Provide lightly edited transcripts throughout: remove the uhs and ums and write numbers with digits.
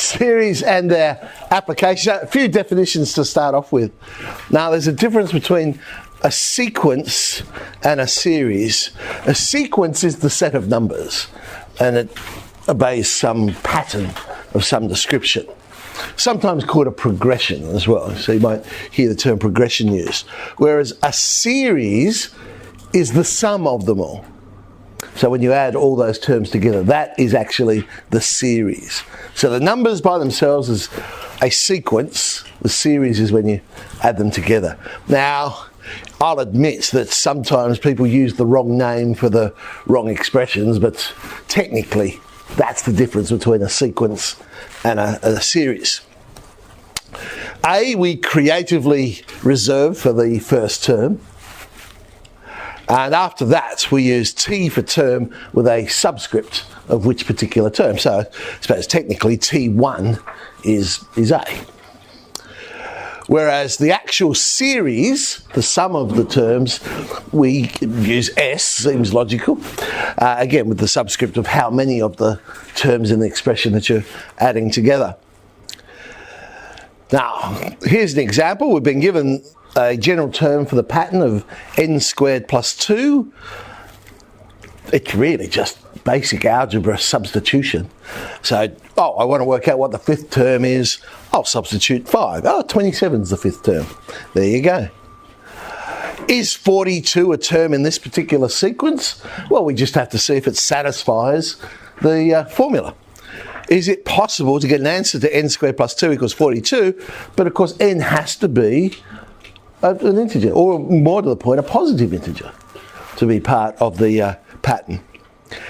series and their application. A few definitions to start off with. Now, there's a difference between a sequence and a series. A sequence is the set of numbers, and it obeys some pattern of some description. Sometimes called a progression as well, so you might hear the term progression used. Whereas a series is the sum of them all. So when you add all those terms together, that is actually the series. So the numbers by themselves is a sequence. The series is when you add them together. Now, I'll admit that sometimes people use the wrong name for the wrong expressions, but technically that's the difference between a sequence and a series. A, we creatively reserve for the first term. And after that, we use T for term with a subscript of which particular term. So I suppose technically T1 is A. Whereas the actual series, the sum of the terms, we use S, seems logical. Again, with the subscript of how many of the terms in the expression that you're adding together. Now, here's an example. We've been given a general term for the pattern of n squared plus 2. It's really just basic algebra substitution. So, I want to work out what the fifth term is. I'll substitute 5. 27 is the fifth term. There you go. Is 42 a term in this particular sequence? Well, we just have to see if it satisfies the formula. Is it possible to get an answer to n squared plus 2 equals 42? But of course, n has to be an integer, or more to the point, a positive integer, to be part of the pattern.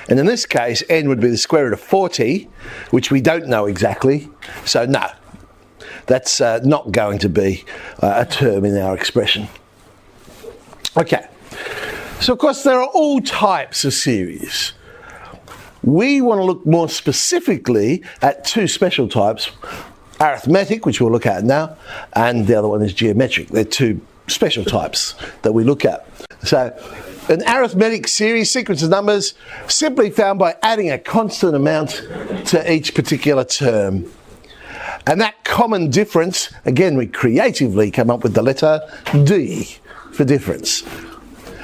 And in this case, n would be the square root of 40, which we don't know exactly. So no, that's not going to be a term in our expression. Okay, so of course there are all types of series. We want to look more specifically at two special types: arithmetic, which we'll look at now, and the other one is geometric. They're two special types that we look at. So an arithmetic series, sequence of numbers, simply found by adding a constant amount to each particular term. And that common difference, again, we creatively come up with the letter D for difference.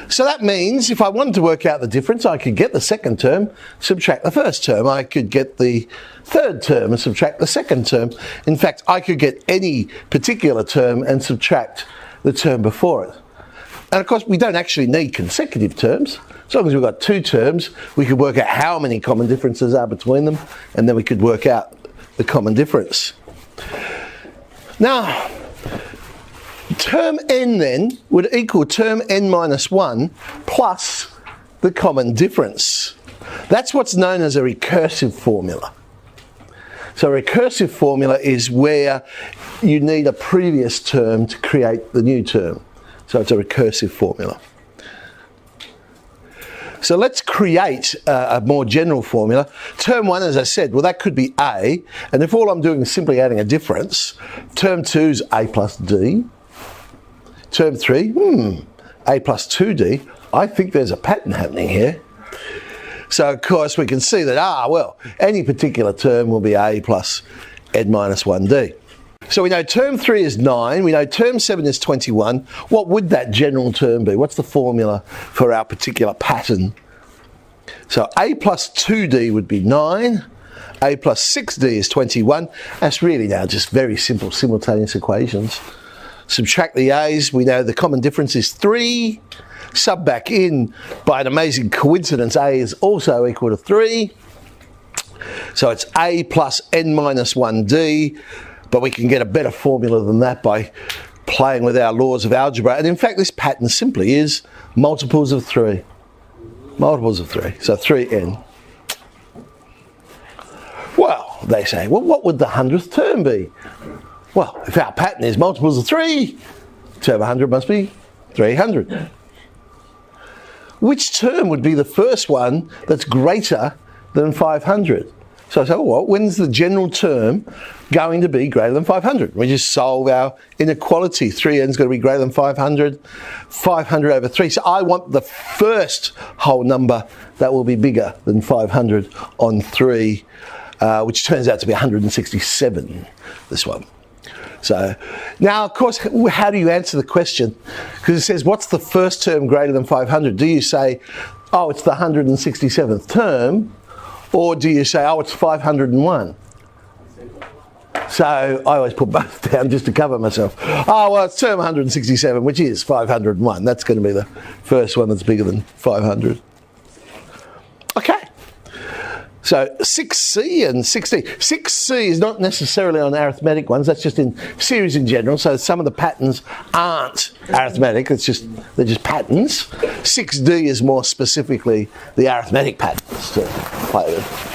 So that means if I wanted to work out the difference, I could get the second term, subtract the first term. I could get the third term and subtract the second term. In fact, I could get any particular term and subtract the term before it. And of course, we don't actually need consecutive terms. As long as we've got two terms, we could work out how many common differences are between them, and then we could work out the common difference. Now, term n then would equal term n minus 1 plus the common difference. That's what's known as a recursive formula. So a recursive formula is where you need a previous term to create the new term. So it's a recursive formula. So let's create a more general formula. Term 1, as I said, well, that could be A. And if all I'm doing is simply adding a difference, term 2 is A plus D. Term 3, A plus 2D. I think there's a pattern happening here. So, of course, we can see that, any particular term will be A plus n minus 1D. So we know term 3 is 9, we know term 7 is 21. What would that general term be? What's the formula for our particular pattern? So A plus 2D would be 9, A plus 6D is 21. That's really now just very simple simultaneous equations. Subtract the A's, we know the common difference is 3. Sub back in, by an amazing coincidence, A is also equal to 3. So it's A plus n minus 1D. But we can get a better formula than that by playing with our laws of algebra. And in fact, this pattern simply is multiples of 3. Multiples of 3. So 3n. Well, they say, what would the 100th term be? Well, if our pattern is multiples of 3, term 100 must be 300. Which term would be the first one that's greater than 500? So I say, when's the general term going to be greater than 500? We just solve our inequality. 3n's got to be greater than 500. 500 over 3. So I want the first whole number that will be bigger than 500 on 3. which turns out to be 167, this one. So now, of course, how do you answer the question? Because it says, what's the first term greater than 500? Do you say, oh, it's the 167th term, or do you say, oh, it's 501? So I always put both down just to cover myself. Oh, well, it's term 167, which is 501. That's going to be the first one that's bigger than 500. Okay. So 6C and 6D. 6C is not necessarily on arithmetic ones, that's just in series in general, so some of the patterns aren't arithmetic, they're just patterns. 6D is more specifically the arithmetic patterns to play with.